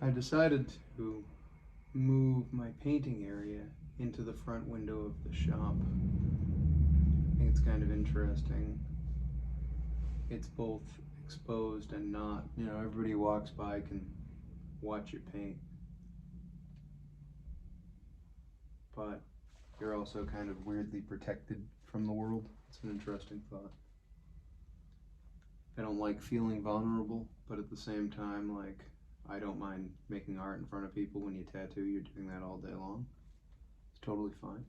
I decided to move my painting area into the front window of the shop. I think it's kind of interesting. It's both exposed and not. You know, everybody who walks by can watch you paint. But you're also kind of weirdly protected from the world. It's an interesting thought. I don't like feeling vulnerable, but at the same time, like, I don't mind making art in front of people. When you tattoo, you're doing that all day long. It's totally fine.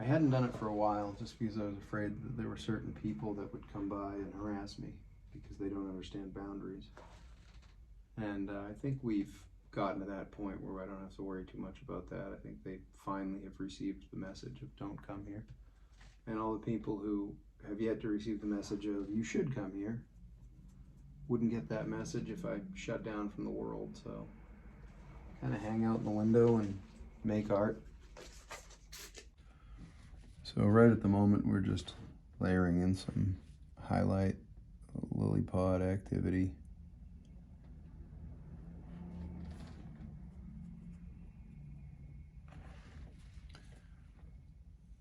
I hadn't done it for a while just because I was afraid that there were certain people that would come by and harass me because they don't understand boundaries. And I think we've gotten to that point where I don't have to worry too much about that. I think they finally have received the message of don't come here. And all the people who have yet to receive the message of you should come here wouldn't get that message if I shut down from the world. So kind of hang out in the window and make art. So right at the moment we're just layering in some highlight lily pod activity.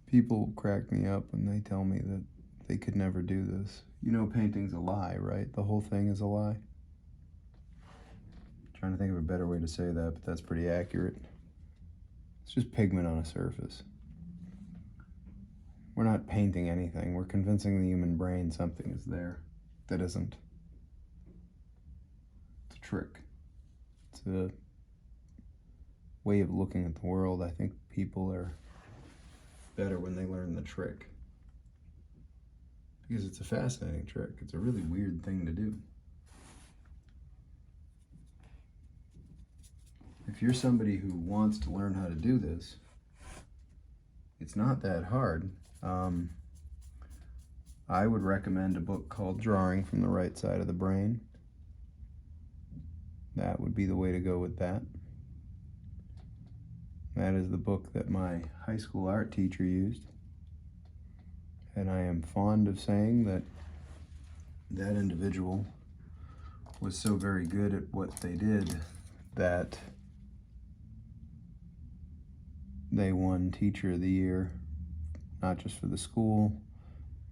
People crack me up when they tell me that they could never do this. You know, painting's a lie, right? The whole thing is a lie. I'm trying to think of a better way to say that, but that's pretty accurate. It's just pigment on a surface. We're not painting anything. We're convincing the human brain something is there that isn't. It's a trick. It's a way of looking at the world. I think people are better when they learn the trick. Because it's a fascinating trick. It's a really weird thing to do. If you're somebody who wants to learn how to do this, it's not that hard. I would recommend a book called Drawing from the Right Side of the Brain. That would be the way to go with that. That is the book that my high school art teacher used. And I am fond of saying that that individual was so very good at what they did that they won Teacher of the Year, not just for the school,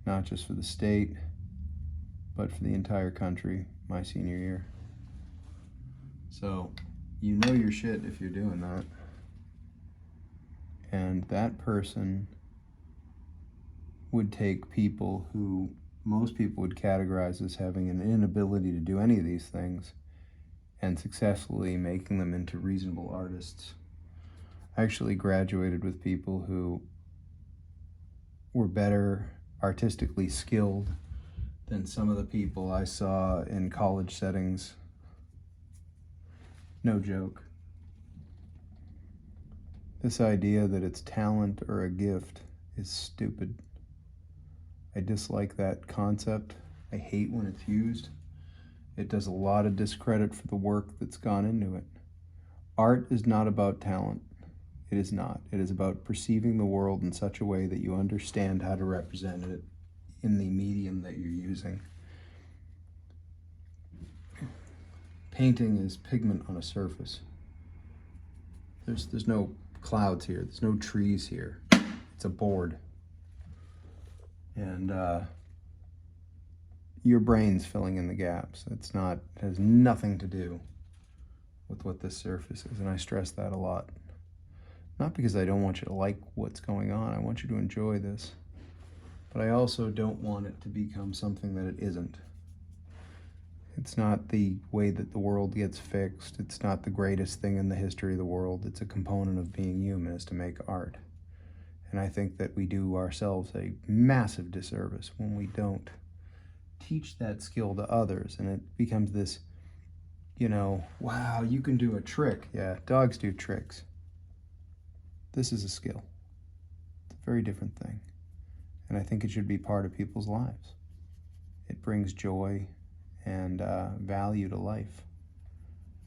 not just for the state, but for the entire country my senior year. So you know your shit if you're doing that. And that person would take people who most people would categorize as having an inability to do any of these things and successfully making them into reasonable artists. I actually graduated with people who were better artistically skilled than some of the people I saw in college settings. No joke. This idea that it's talent or a gift is stupid. I dislike that concept. I hate when it's used. It does a lot of discredit for the work that's gone into it. Art is not about talent. It is not. It is about perceiving the world in such a way that you understand how to represent it in the medium that you're using. Painting is pigment on a surface. There's no clouds here. There's no trees here. It's a board. And your brain's filling in the gaps. It has nothing to do with what this surface is, and I stress that a lot. Not because I don't want you to like what's going on. I want you to enjoy this. But I also don't want it to become something that it isn't. It's not the way that the world gets fixed. It's not the greatest thing in the history of the world. It's a component of being human, is to make art. And I think that we do ourselves a massive disservice when we don't teach that skill to others. And it becomes this, you know, wow, you can do a trick. Yeah, dogs do tricks. This is a skill. It's a very different thing. And I think it should be part of people's lives. It brings joy and value to life.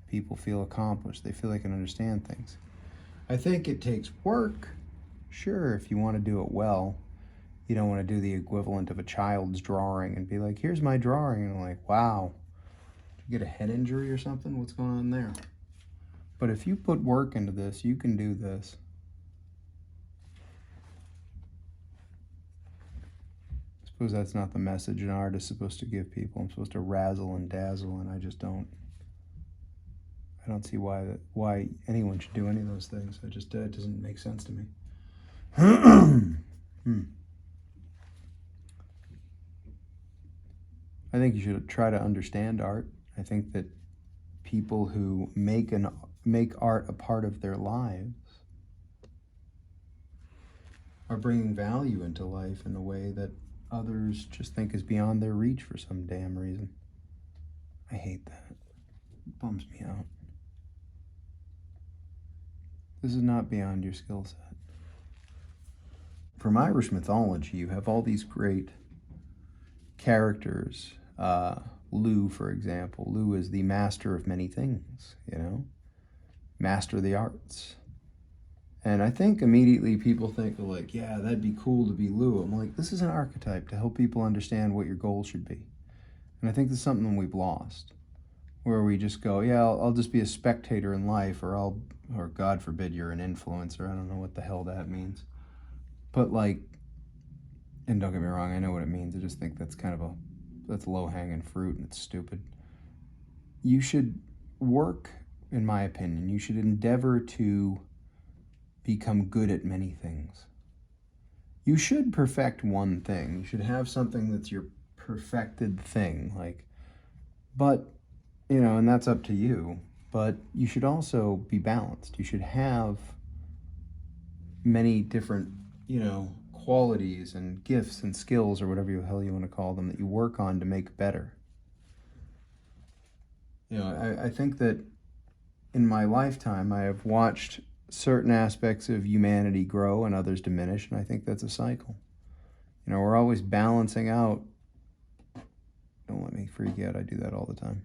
People feel accomplished. They feel they can understand things. I think it takes work. Sure, if you want to do it well. You don't want to do the equivalent of a child's drawing and be like, here's my drawing. And I'm like, wow, You get a head injury or something? What's going on there? But if you put work into this, you can do this. I suppose that's not the message an artist is supposed to give people. I'm supposed to razzle and dazzle, and I just don't. I don't see why anyone should do any of those things. It doesn't make sense to me. I think you should try to understand art. I think that people who make art a part of their lives are bringing value into life in a way that others just think is beyond their reach for some damn reason. I hate that. It bums me out. This is not beyond your skill set. From Irish mythology, you have all these great characters. Lugh, for example. Lugh is the master of many things, you know? Master of the arts. And I think immediately people think, like, yeah, that'd be cool to be Lugh. I'm like, this is an archetype to help people understand what your goal should be. And I think this is something we've lost, where we just go, yeah, I'll just be a spectator in life, or God forbid you're an influencer. I don't know what the hell that means. But like, and don't get me wrong, I know what it means. I just think that's that's low-hanging fruit, and it's stupid. You should work, in my opinion, you should endeavor to become good at many things. You should perfect one thing. You should have something that's your perfected thing, but, you know, and that's up to you, but you should also be balanced. You should have many different, you know, qualities and gifts and skills, or whatever the hell you want to call them, that you work on to make better. You know, I think that in my lifetime, I have watched certain aspects of humanity grow and others diminish, and I think that's a cycle. You know, we're always balancing out. Don't let me freak out, I do that all the time.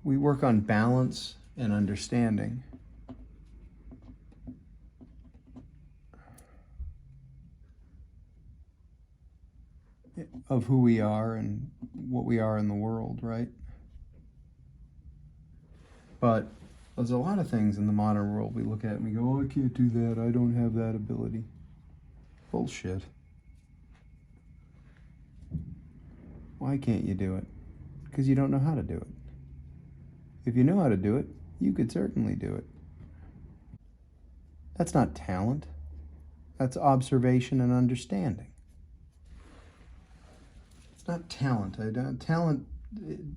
We work on balance and understanding. Of who we are and what we are in the world, right? But there's a lot of things in the modern world we look at and we go, oh, I can't do that, I don't have that ability. Bullshit. Why can't you do it? Because you don't know how to do it. If you know how to do it, you could certainly do it. That's not talent. That's observation and understanding. It's not talent. Talent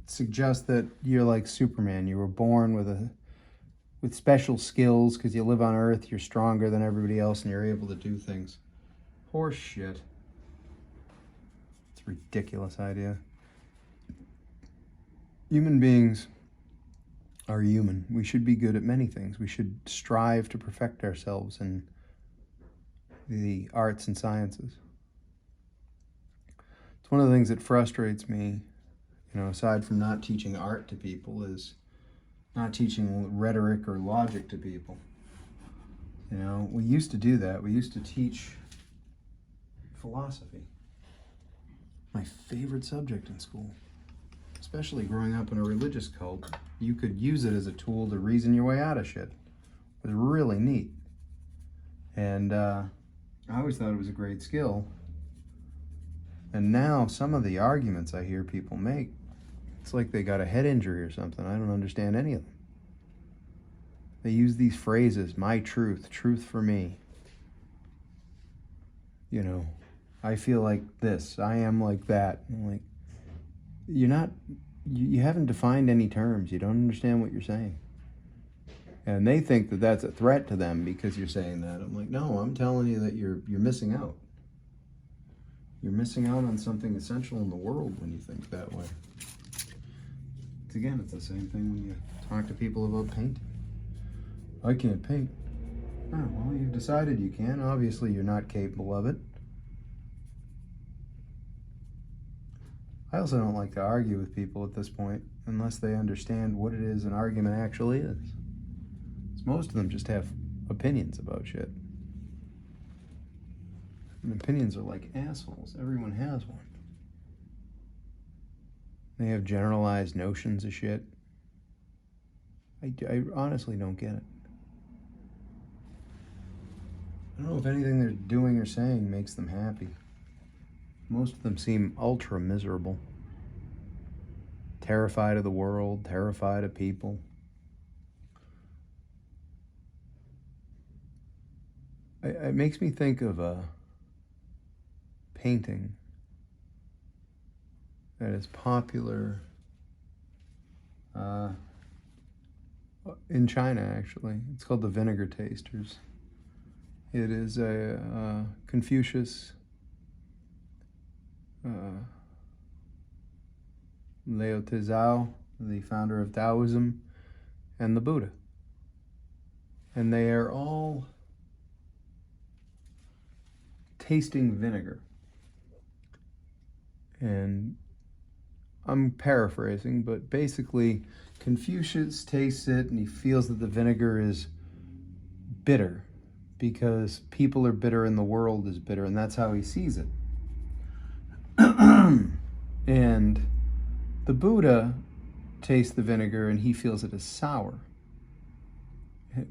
suggests that you're like Superman. You were born with special skills because you live on Earth. You're stronger than everybody else and you're able to do things. Horse shit. It's a ridiculous idea. Human beings are human. We should be good at many things. We should strive to perfect ourselves in the arts and sciences. It's one of the things that frustrates me, you know, aside from not teaching art to people, is not teaching rhetoric or logic to people. You know, we used to do that. We used to teach philosophy. My favorite subject in school. Especially growing up in a religious cult, you could use it as a tool to reason your way out of shit. It was really neat. And I always thought it was a great skill. And now some of the arguments I hear people make, it's like they got a head injury or something. I don't understand any of them. They use these phrases, my truth, truth for me. You know, I feel like this, I am like that. I'm like, you haven't defined any terms. You don't understand what you're saying. And they think that that's a threat to them because you're saying that. I'm like, no, I'm telling you that you're missing out. You're missing out on something essential in the world when you think that way. It's the same thing when you talk to people about painting. I can't paint. Oh, well, you've decided you can. Obviously, you're not capable of it. I also don't like to argue with people at this point unless they understand what it is an argument actually is. Most of them just have opinions about shit. And opinions are like assholes. Everyone has one. They have generalized notions of shit. I honestly don't get it. I don't know if anything they're doing or saying makes them happy. Most of them seem ultra miserable. Terrified of the world, terrified of people. It makes me think of a painting that is popular in China, actually. It's called the Vinegar Tasters. It is a Confucius, Lao Tzu, the founder of Taoism, and the Buddha. And they are all tasting vinegar. And I'm paraphrasing, but basically Confucius tastes it and he feels that the vinegar is bitter because people are bitter and the world is bitter, and that's how he sees it. And the Buddha tastes the vinegar and he feels it as sour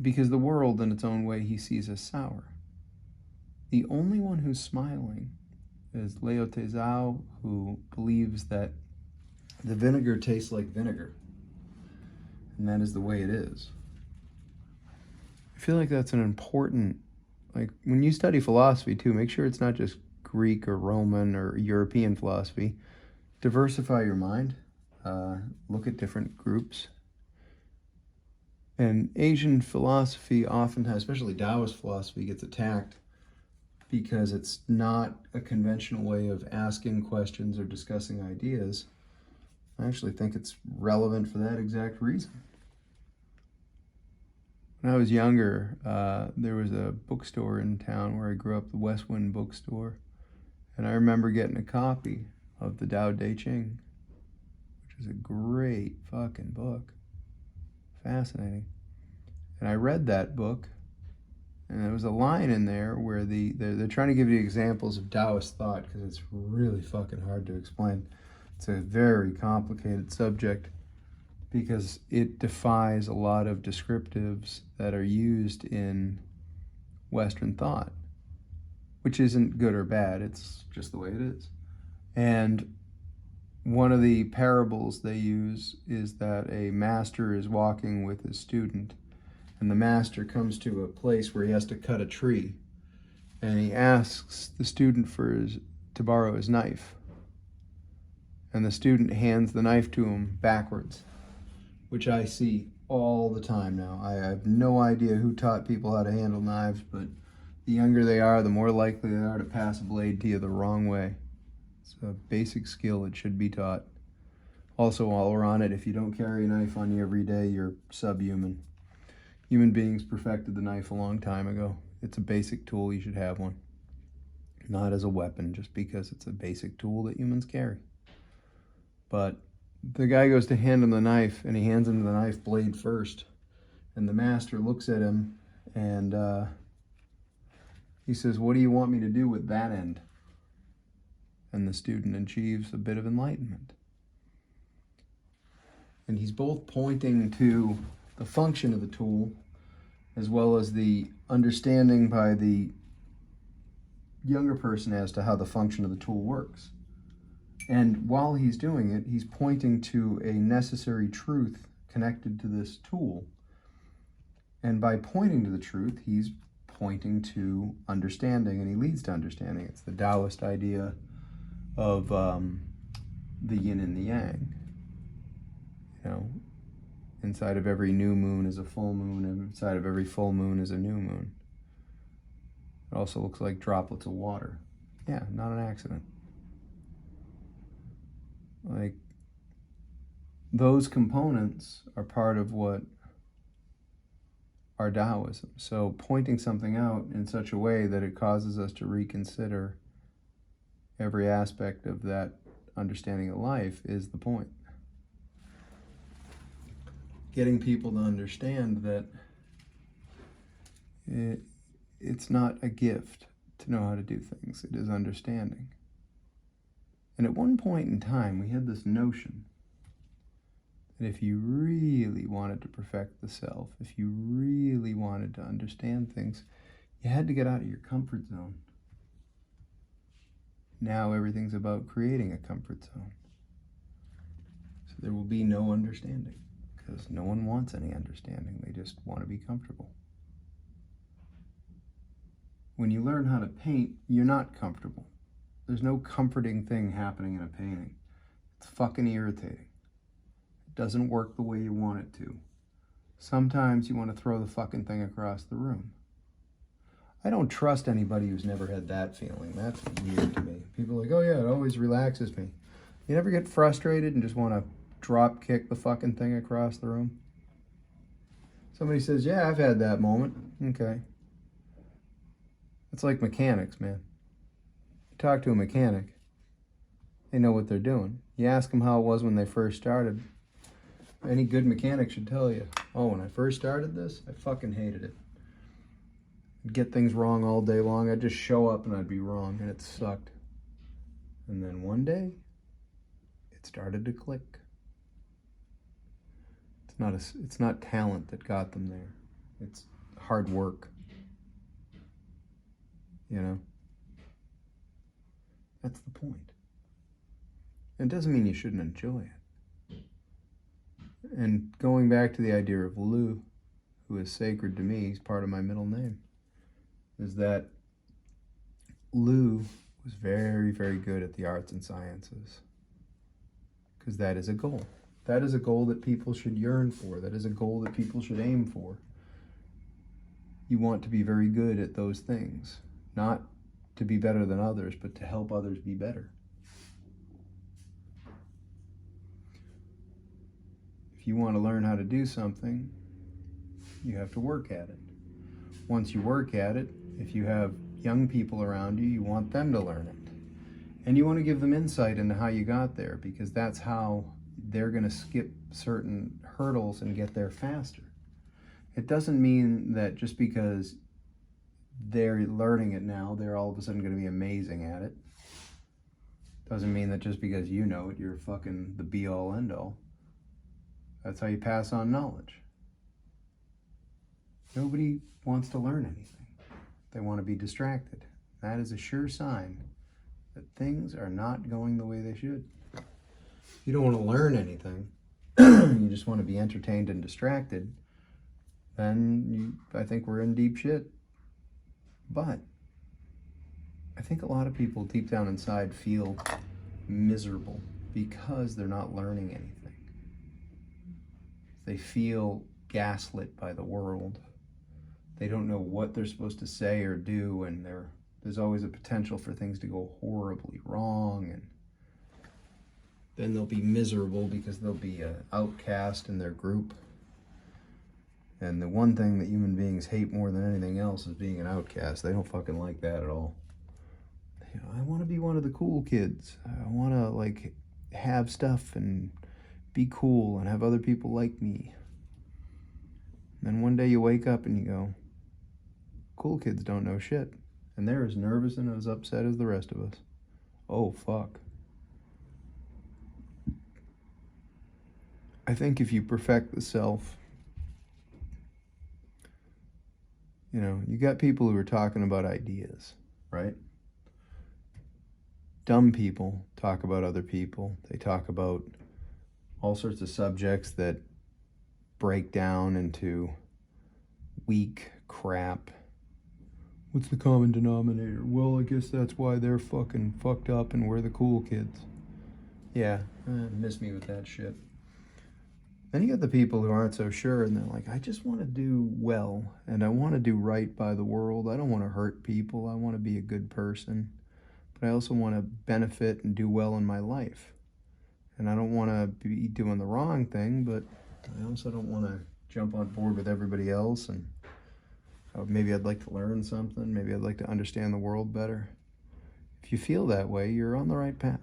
because the world in its own way he sees as sour. The only one who's smiling is Lao Tzu, who believes that the vinegar tastes like vinegar, and that is the way it is. I feel like that's an important, like when you study philosophy too, make sure it's not just Greek or Roman or European philosophy. Diversify your mind, look at different groups. And Asian philosophy often has, especially Taoist philosophy, gets attacked because it's not a conventional way of asking questions or discussing ideas. I actually think it's relevant for that exact reason. When I was younger, there was a bookstore in town where I grew up, the West Wind bookstore, and I remember getting a copy of the Tao Te Ching, which is a great fucking book. Fascinating. And I read that book, and there was a line in there where they're trying to give you examples of Taoist thought because it's really fucking hard to explain. It's a very complicated subject because it defies a lot of descriptives that are used in Western thought, which isn't good or bad. It's just the way it is. And one of the parables they use is that a master is walking with his student, and the master comes to a place where he has to cut a tree, and he asks the student to borrow his knife, and the student hands the knife to him backwards, which I see all the time now. I have no idea who taught people how to handle knives, but the younger they are, the more likely they are to pass a blade to you the wrong way. It's a basic skill. It should be taught. Also, while we're on it, if you don't carry a knife on you every day, you're subhuman. Human beings perfected the knife a long time ago. It's a basic tool. You should have one. Not as a weapon, just because it's a basic tool that humans carry. But the guy goes to hand him the knife, and he hands him the knife blade first. And the master looks at him, and he says, "What do you want me to do with that end?" And the student achieves a bit of enlightenment. And he's both pointing to the function of the tool as well as the understanding by the younger person as to how the function of the tool works. And while he's doing it, he's pointing to a necessary truth connected to this tool. And by pointing to the truth, he's pointing to understanding, and he leads to understanding. It's the Taoist idea of the yin and the yang. You know, inside of every new moon is a full moon, and inside of every full moon is a new moon. It also looks like droplets of water. Yeah, not an accident. Like, those components are part of what are Taoism. So pointing something out in such a way that it causes us to reconsider every aspect of that understanding of life is the point. Getting people to understand that it's not a gift to know how to do things. It is understanding. And at one point in time, we had this notion And if you really wanted to perfect the self, if you really wanted to understand things, you had to get out of your comfort zone. Now everything's about creating a comfort zone. So there will be no understanding, because no one wants any understanding. They just want to be comfortable. When you learn how to paint, you're not comfortable. There's no comforting thing happening in a painting. It's fucking irritating. It doesn't work the way you want it to. Sometimes you want to throw the fucking thing across the room. I don't trust anybody who's never had that feeling. That's weird to me. People are like, oh yeah, it always relaxes me. You never get frustrated and just want to drop kick the fucking thing across the room? Somebody says, yeah, I've had that moment. Okay. It's like mechanics, man. You talk to a mechanic, they know what they're doing. You ask them how it was when they first started. Any good mechanic should tell you, oh, when I first started this, I fucking hated it. I'd get things wrong all day long. I'd just show up and I'd be wrong, and it sucked. And then one day, it started to click. It's not talent that got them there. It's hard work. You know? That's the point. It doesn't mean you shouldn't enjoy it. And going back to the idea of Lou, who is sacred to me, he's part of my middle name, is that Lou was very, very good at the arts and sciences. Because that is a goal. That is a goal that people should yearn for. That is a goal that people should aim for. You want to be very good at those things. Not to be better than others, but to help others be better. If you want to learn how to do something, you have to work at it. Once you work at it, if you have young people around you, you want them to learn it. And you want to give them insight into how you got there, because that's how they're going to skip certain hurdles and get there faster. It doesn't mean that just because they're learning it now, they're all of a sudden going to be amazing at it. Doesn't mean that just because you know it, you're fucking the be-all, end-all. That's how you pass on knowledge. Nobody wants to learn anything. They want to be distracted. That is a sure sign that things are not going the way they should. If you don't want to learn anything, you just want to be entertained and distracted, then I think we're in deep shit. But I think a lot of people deep down inside feel miserable because they're not learning anything. They feel gaslit by the world. They don't know what they're supposed to say or do, and there's always a potential for things to go horribly wrong, and then they'll be miserable because they'll be an outcast in their group. And the one thing that human beings hate more than anything else is being an outcast. They don't fucking like that at all. You know, I want to be one of the cool kids. I want to like have stuff and be cool and have other people like me. And then one day you wake up and you go, cool kids don't know shit. And they're as nervous and as upset as the rest of us. Oh, fuck. I think if you perfect the self, you know, you got people who are talking about ideas, right? Dumb people talk about other people. They talk about all sorts of subjects that break down into weak crap. What's the common denominator? Well, I guess that's why they're fucking fucked up and we're the cool kids. Yeah, miss me with that shit. Then you got the people who aren't so sure, and they're like, I just want to do well, and I want to do right by the world. I don't want to hurt people. I want to be a good person, but I also want to benefit and do well in my life. And I don't want to be doing the wrong thing, but I also don't want to jump on board with everybody else, and maybe I'd like to learn something. Maybe I'd like to understand the world better. If you feel that way, you're on the right path.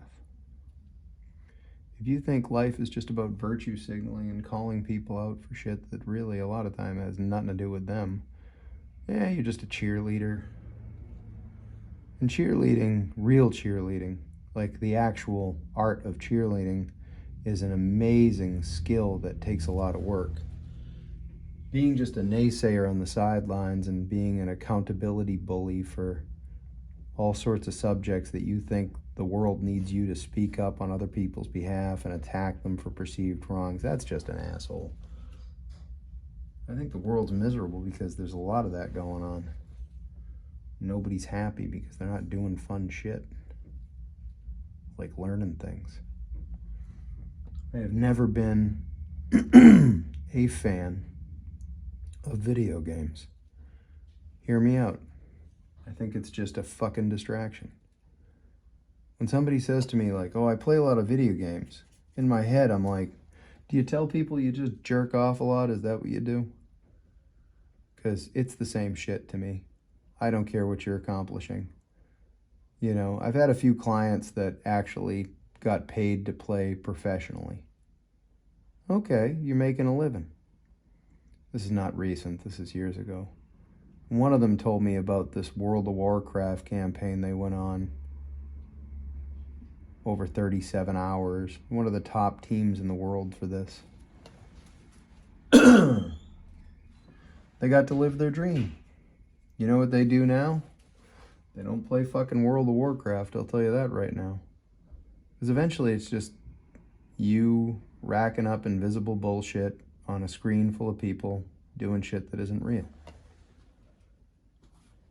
If you think life is just about virtue signaling and calling people out for shit that really a lot of time has nothing to do with them, yeah, you're just a cheerleader. And cheerleading, real cheerleading, like the actual art of cheerleading, is an amazing skill that takes a lot of work. Being just a naysayer on the sidelines and being an accountability bully for all sorts of subjects that you think the world needs you to speak up on other people's behalf and attack them for perceived wrongs, that's just an asshole. I think the world's miserable because there's a lot of that going on. Nobody's happy because they're not doing fun shit, like learning things. I have never been a fan of video games. Hear me out. I think it's just a fucking distraction. When somebody says to me like, oh, I play a lot of video games, in my head I'm like, do you tell people you just jerk off a lot? Is that what you do? Because it's the same shit to me. I don't care what you're accomplishing. You know, I've had a few clients that actually got paid to play professionally. Okay, you're making a living. This is not recent, this is years ago. One of them told me about this World of Warcraft campaign they went on over 37 hours. One of the top teams in the world for this. They got to live their dream. You know what they do now? They don't play fucking World of Warcraft, I'll tell you that right now. Because eventually it's just you racking up invisible bullshit on a screen full of people doing shit that isn't real.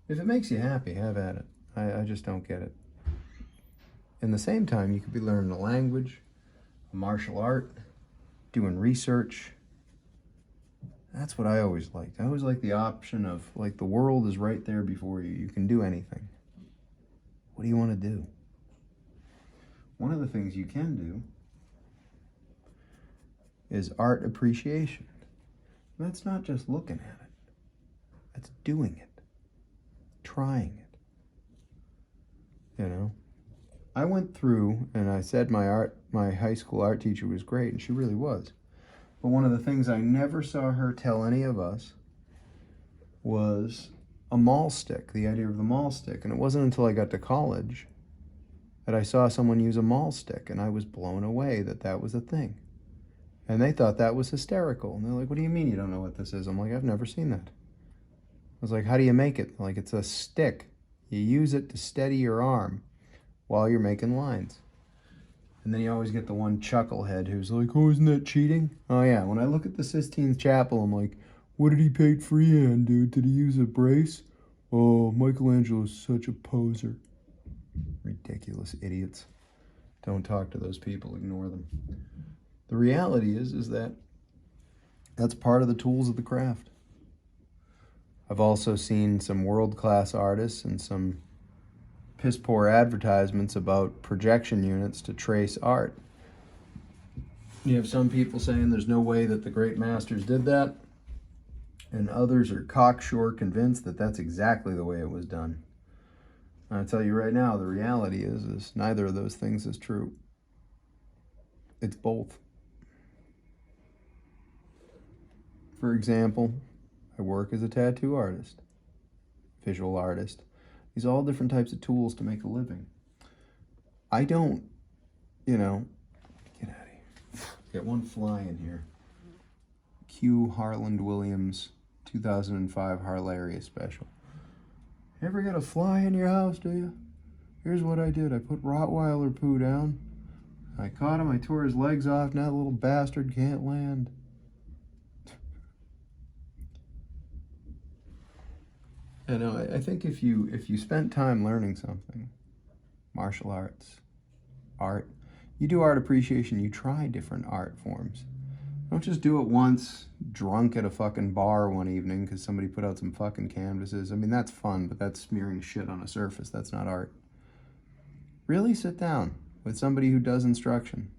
If it makes you happy, have at it. I just don't get it. In the same time, you could be learning a language, a martial art, doing research. That's what I always liked. I always liked the option of, like, the world is right there before you. You can do anything. What do you want to do? One of the things you can do is art appreciation. That's not just looking at it. That's doing it. Trying it. You know? I went through, and I said my high school art teacher was great, and she really was. But one of the things I never saw her tell any of us was a maul stick, the idea of the maul stick. And it wasn't until I got to college that I saw someone use a maul stick, and I was blown away that that was a thing. And they thought that was hysterical. And they're like, what do you mean you don't know what this is? I'm like, I've never seen that. I was like, how do you make it? Like, it's a stick. You use it to steady your arm while you're making lines. And then you always get the one chucklehead who's like, oh, isn't that cheating? Oh, yeah. When I look at the Sistine Chapel, I'm like, what did he paint freehand, dude? Did he use a brace? Oh, Michelangelo's such a poser. Ridiculous idiots. Don't talk to those people. Ignore them. The reality is that that's part of the tools of the craft. I've also seen some world-class artists and some piss-poor advertisements about projection units to trace art. You have some people saying there's no way that the great masters did that, and others are cocksure convinced that that's exactly the way it was done. And I tell you right now, the reality is neither of those things is true. It's both. For example, I work as a tattoo artist, visual artist. These are all different types of tools to make a living. I don't, get out of here. Got one fly in here. Q Harland Williams 2005 Harlaria special. Ever got a fly in your house, do you? Here's what I did. I put Rottweiler poo down. I caught him. I tore his legs off. Now the little bastard can't land. I know. I think if you spent time learning something, martial arts, art, you do art appreciation, you try different art forms. Don't just do it once, drunk at a fucking bar one evening because somebody put out some fucking canvases. I mean, that's fun, but that's smearing shit on a surface. That's not art. Really sit down with somebody who does instruction.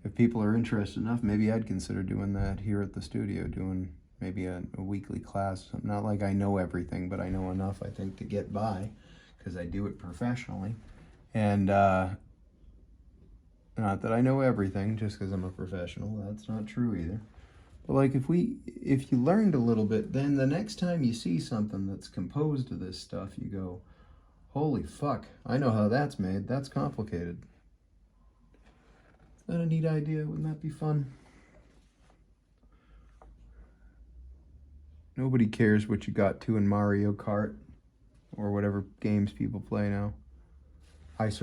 If people are interested enough, maybe I'd consider doing that here at the studio, doing maybe a weekly class. Not like I know everything, but I know enough, I think, to get by because I do it professionally. And not that I know everything just because I'm a professional. That's not true either. But like if you learned a little bit, then the next time you see something that's composed of this stuff, you go, holy fuck, I know how that's made. That's complicated. that a neat idea? Wouldn't that be fun? Nobody cares what you got to in Mario Kart or whatever games people play now. I've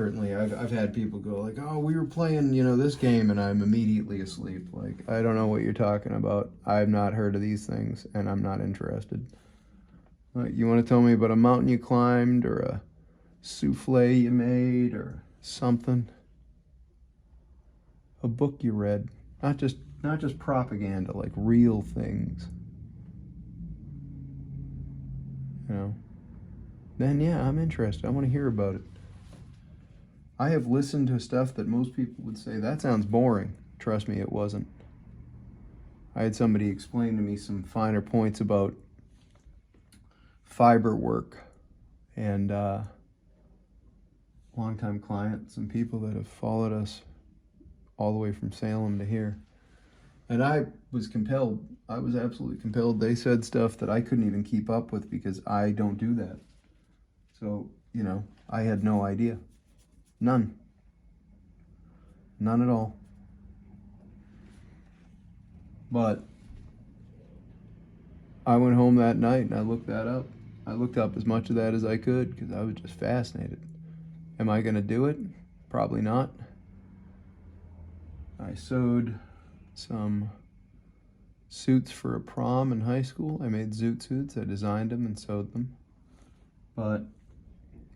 had people go like, oh, we were playing, this game, and I'm immediately asleep. Like, I don't know what you're talking about. I've not heard of these things, and I'm not interested. Like, you want to tell me about a mountain you climbed or a souffle you made or something? A book you read, not just propaganda, like real things. Then yeah, I'm interested. I want to hear about it. I have listened to stuff that most people would say, that sounds boring. Trust me, it wasn't. I had somebody explain to me some finer points about fiber work, and longtime clients and people that have followed us all the way from Salem to here. And I was compelled. I was absolutely compelled. They said stuff that I couldn't even keep up with because I don't do that. So, I had no idea. None at all. But I went home that night and I looked that up. I looked up as much of that as I could because I was just fascinated. Am I going to do it? Probably not. I sewed some suits for a prom in high school. I made zoot suits. I designed them and sewed them. But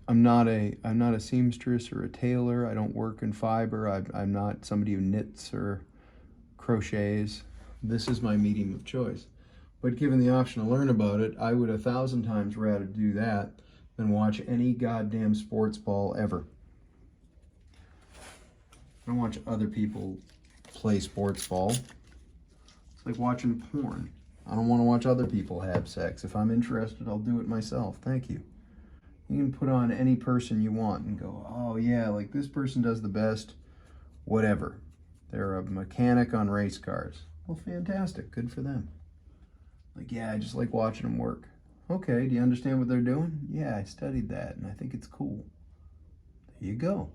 I'm not a seamstress or a tailor. I don't work in fiber. I'm not somebody who knits or crochets. This is my medium of choice. But given the option to learn about it, I would 1,000 times rather do that than watch any goddamn sports ball ever. I don't watch other people play sports ball. It's like watching porn. I don't want to watch other people have sex. If I'm interested, I'll do it myself. Thank you. You can put on any person you want and go, oh yeah, like this person does the best, whatever. They're a mechanic on race cars. Well, fantastic, good for them. Like, yeah, I just like watching them work. Okay, do you understand what they're doing? Yeah, I studied that and I think it's cool. There you go.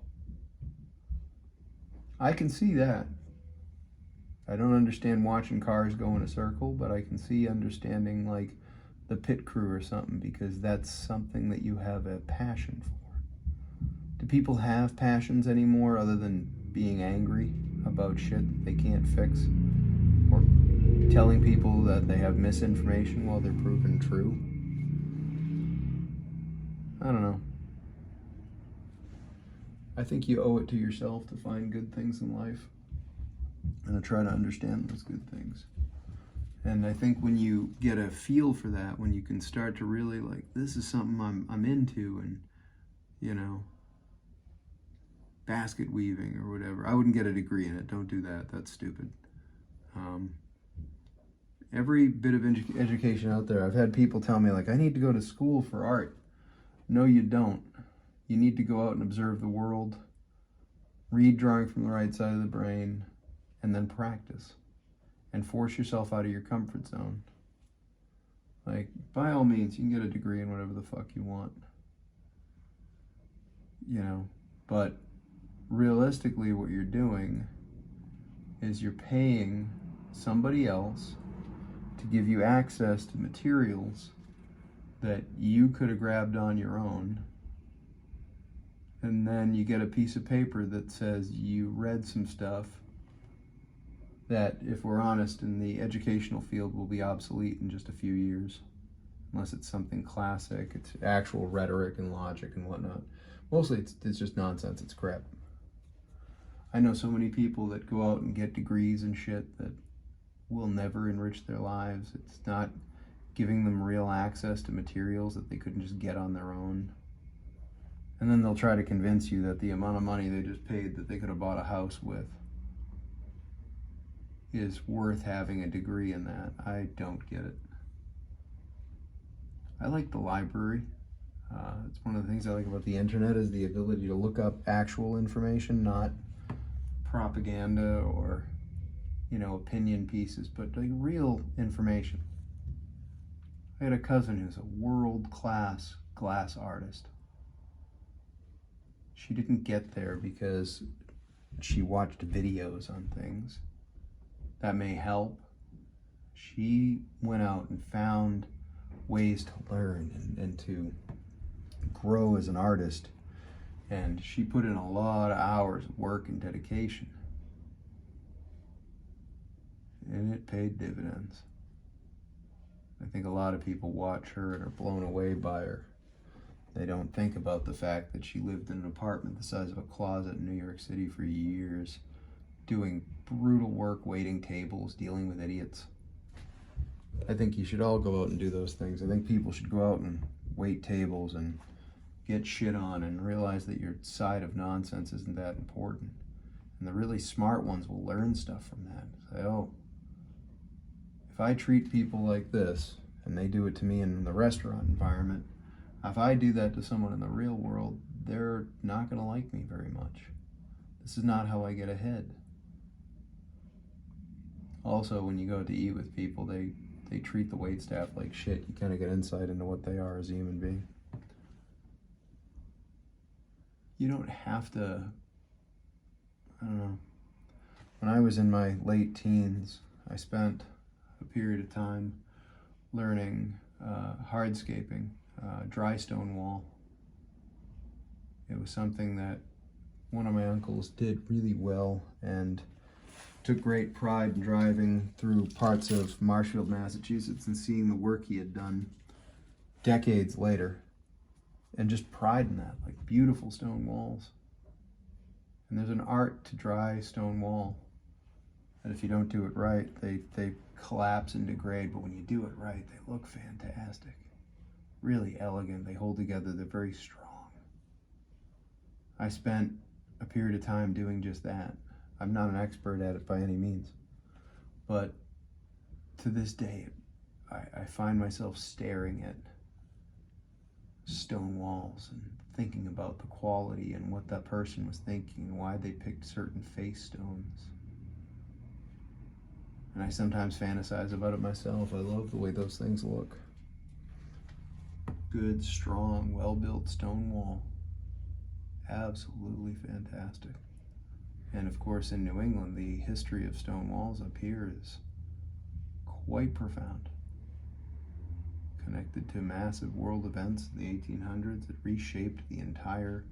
I can see that. I don't understand watching cars go in a circle, but I can see understanding like the pit crew or something, because that's something that you have a passion for. Do people have passions anymore other than being angry about shit that they can't fix? Or telling people that they have misinformation while they're proven true? I don't know. I think you owe it to yourself to find good things in life and to try to understand those good things. And I think when you get a feel for that, when you can start to really like, this is something I'm into, and basket weaving or whatever. I wouldn't get a degree in it. Don't do that. That's stupid. Every bit of education out there, I've had people tell me like, I need to go to school for art. No, you don't. You need to go out and observe the world, read drawing from the right side of the brain, and then practice. And force yourself out of your comfort zone. Like, by all means, you can get a degree in whatever the fuck you want. But realistically, what you're doing is you're paying somebody else to give you access to materials that you could have grabbed on your own. And then you get a piece of paper that says you read some stuff that, if we're honest, in the educational field will be obsolete in just a few years, unless it's something classic, it's actual rhetoric and logic and whatnot. Mostly it's just nonsense, it's crap. I know so many people that go out and get degrees and shit that will never enrich their lives. It's not giving them real access to materials that they couldn't just get on their own. And then they'll try to convince you that the amount of money they just paid that they could have bought a house with is worth having a degree in that. I don't get it. I like the library. It's one of the things I like about the internet is the ability to look up actual information, not propaganda or, opinion pieces, but like real information. I had a cousin who's a world-class glass artist. She didn't get there because she watched videos on things that may help. She went out and found ways to learn and to grow as an artist. And she put in a lot of hours of work and dedication. And it paid dividends. I think a lot of people watch her and are blown away by her. They don't think about the fact that she lived in an apartment the size of a closet in New York City for years, doing brutal work, waiting tables, dealing with idiots. I think you should all go out and do those things. I think people should go out and wait tables and get shit on and realize that your side of nonsense isn't that important. And the really smart ones will learn stuff from that. Say, oh, if I treat people like this, and they do it to me in the restaurant environment, if I do that to someone in the real world, they're not going to like me very much. This is not how I get ahead. Also, when you go to eat with people, they treat the waitstaff like shit. You kind of get insight into what they are as a human being. You don't have to, I don't know. When I was in my late teens, I spent a period of time learning hardscaping, dry stone wall. It was something that one of my uncles did really well and took great pride in driving through parts of Marshfield, Massachusetts and seeing the work he had done decades later, and just pride in that, like beautiful stone walls. And there's an art to dry stone wall that if you don't do it right, they collapse and degrade, but when you do it right, they look fantastic. Really elegant, they hold together, they're very strong. I spent a period of time doing just that. I'm not an expert at it by any means, but to this day, I find myself staring at stone walls and thinking about the quality and what that person was thinking and why they picked certain face stones. And I sometimes fantasize about it myself. I love the way those things look. Good, strong, well-built stone wall. Absolutely fantastic. And of course, in New England, the history of stone walls up here is quite profound. Connected to massive world events in the 1800s, it reshaped the entire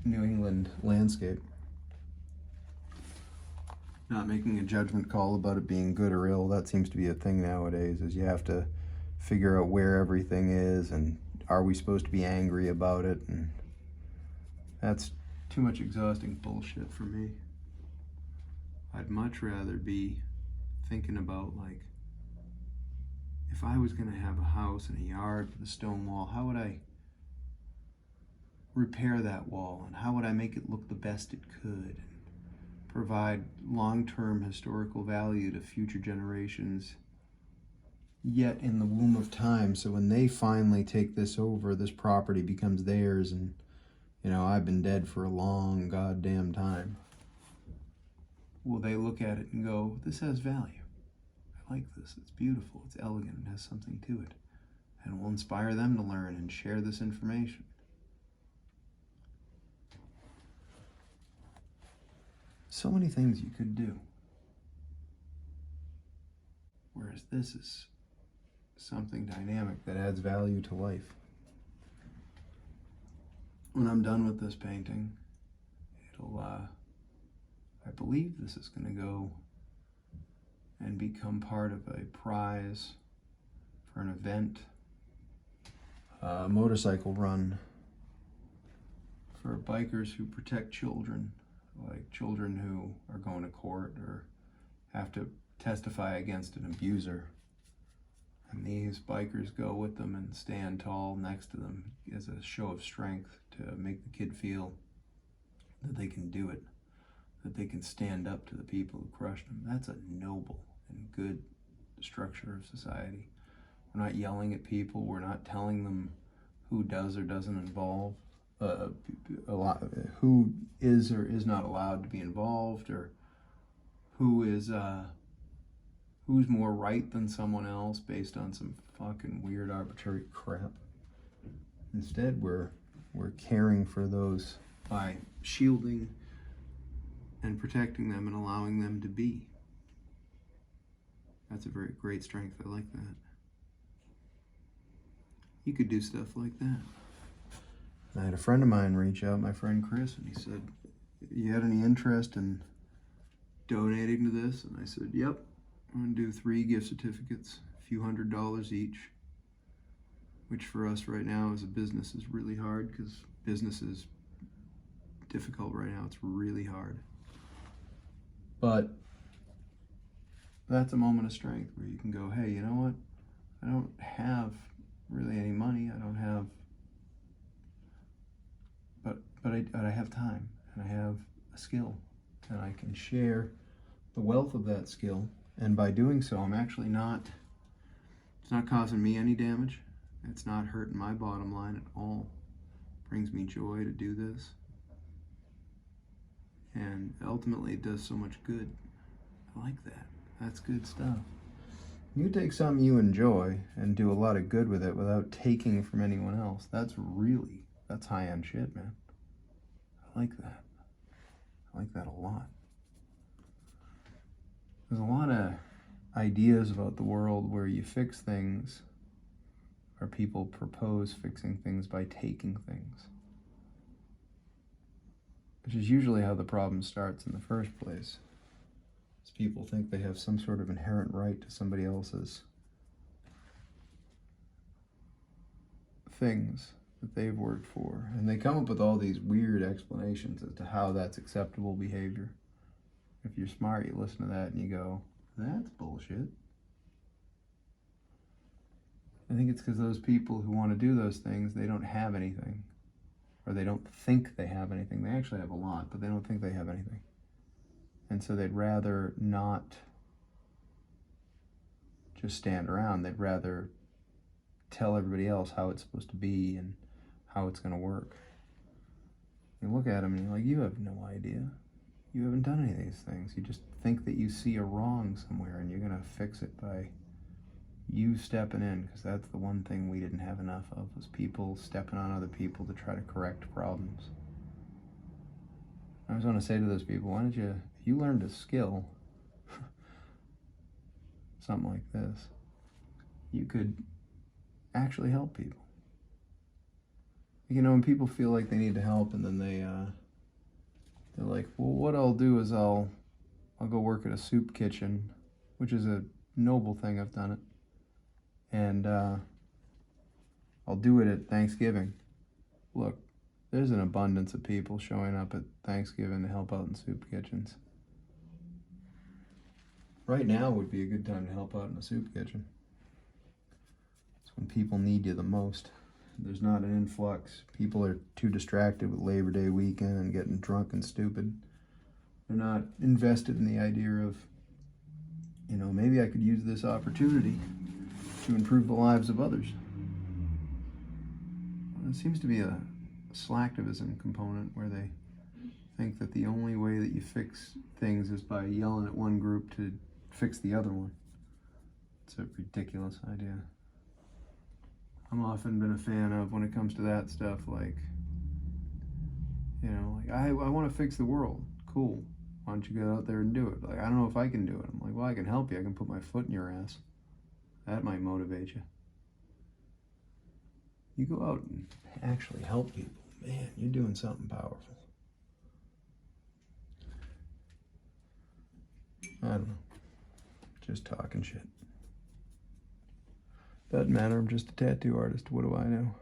New England landscape. Not making a judgment call about it being good or ill. That seems to be a thing nowadays, is you have to figure out where everything is and are we supposed to be angry about it, and that's too much exhausting bullshit for me. I'd much rather be thinking about, like, if I was gonna have a house and a yard with a stone wall, how would I repair that wall and how would I make it look the best it could and provide long-term historical value to future generations, yet in the womb of time, so when they finally take this over, this property becomes theirs, and you know, I've been dead for a long goddamn time. Will they look at it and go, this has value? I like this, it's beautiful, it's elegant, it has something to it. And will inspire them to learn and share this information. So many things you could do. Whereas this is something dynamic that adds value to life. When I'm done with this painting, it'll, I believe this is going to go and become part of a prize for an event, a motorcycle run for bikers who protect children, like children who are going to court or have to testify against an abuser. And these bikers go with them and stand tall next to them as a show of strength to make the kid feel that they can do it, that they can stand up to the people who crushed them. That's a noble and good structure of society. We're not yelling at people. We're not telling them who does or doesn't involve, who is or is not allowed to be involved, or who is who's more right than someone else based on some fucking weird arbitrary crap. Instead, we're caring for those by shielding and protecting them and allowing them to be. That's a very great strength. I like that. You could do stuff like that. I had a friend of mine reach out, my friend Chris, and he said, "You had any interest in donating to this?" And I said, "Yep, I'm gonna do 3 gift certificates, a few $100s each," which for us right now as a business is really hard because business is difficult right now. It's really hard. But that's a moment of strength where you can go, hey, you know what? I don't have really any money. I don't have, but I have time, and I have a skill, and I can share the wealth of that skill. And by doing so, I'm actually it's not causing me any damage. It's not hurting my bottom line at all. It brings me joy to do this. And ultimately it does so much good. I like that. That's good stuff. You take something you enjoy and do a lot of good with it without taking from anyone else. That's high-end shit, man. I like that. I like that a lot. There's a lot of ideas about the world where you fix things, or people propose fixing things by taking things, which is usually how the problem starts in the first place. Is people think they have some sort of inherent right to somebody else's things that they've worked for, and they come up with all these weird explanations as to how that's acceptable behavior. If you're smart, you listen to that and you go, that's bullshit. I think it's because those people who want to do those things, they don't have anything. Or they don't think they have anything. They actually have a lot, but they don't think they have anything. And so they'd rather not just stand around. They'd rather tell everybody else how it's supposed to be and how it's going to work. You look at them and you're like, you have no idea. You haven't done any of these things. You just think that you see a wrong somewhere and you're going to fix it by you stepping in, because that's the one thing we didn't have enough of, was people stepping on other people to try to correct problems. I always want to say to those people, why don't you, if you learned a skill, something like this, you could actually help people. You know, when people feel like they need to help and then they're like, well, what I'll do is I'll go work at a soup kitchen, which is a noble thing, I've done it. And I'll do it at Thanksgiving. Look, there's an abundance of people showing up at Thanksgiving to help out in soup kitchens. Right now would be a good time to help out in a soup kitchen. It's when people need you the most. There's not an influx. People are too distracted with Labor Day weekend and getting drunk and stupid. They're not invested in the idea of, you know, maybe I could use this opportunity to improve the lives of others. It seems to be a slacktivism component where they think that the only way that you fix things is by yelling at one group to fix the other one. It's a ridiculous idea. I'm often been a fan of, when it comes to that stuff, like, you know, like, I want to fix the world. Cool. Why don't you go out there and do it? Like, I don't know if I can do it. I'm like, well, I can help you. I can put my foot in your ass. That might motivate you. You go out and actually help people. Man, you're doing something powerful. I don't know. Just talking shit. Doesn't matter. I'm just a tattoo artist. What do I know?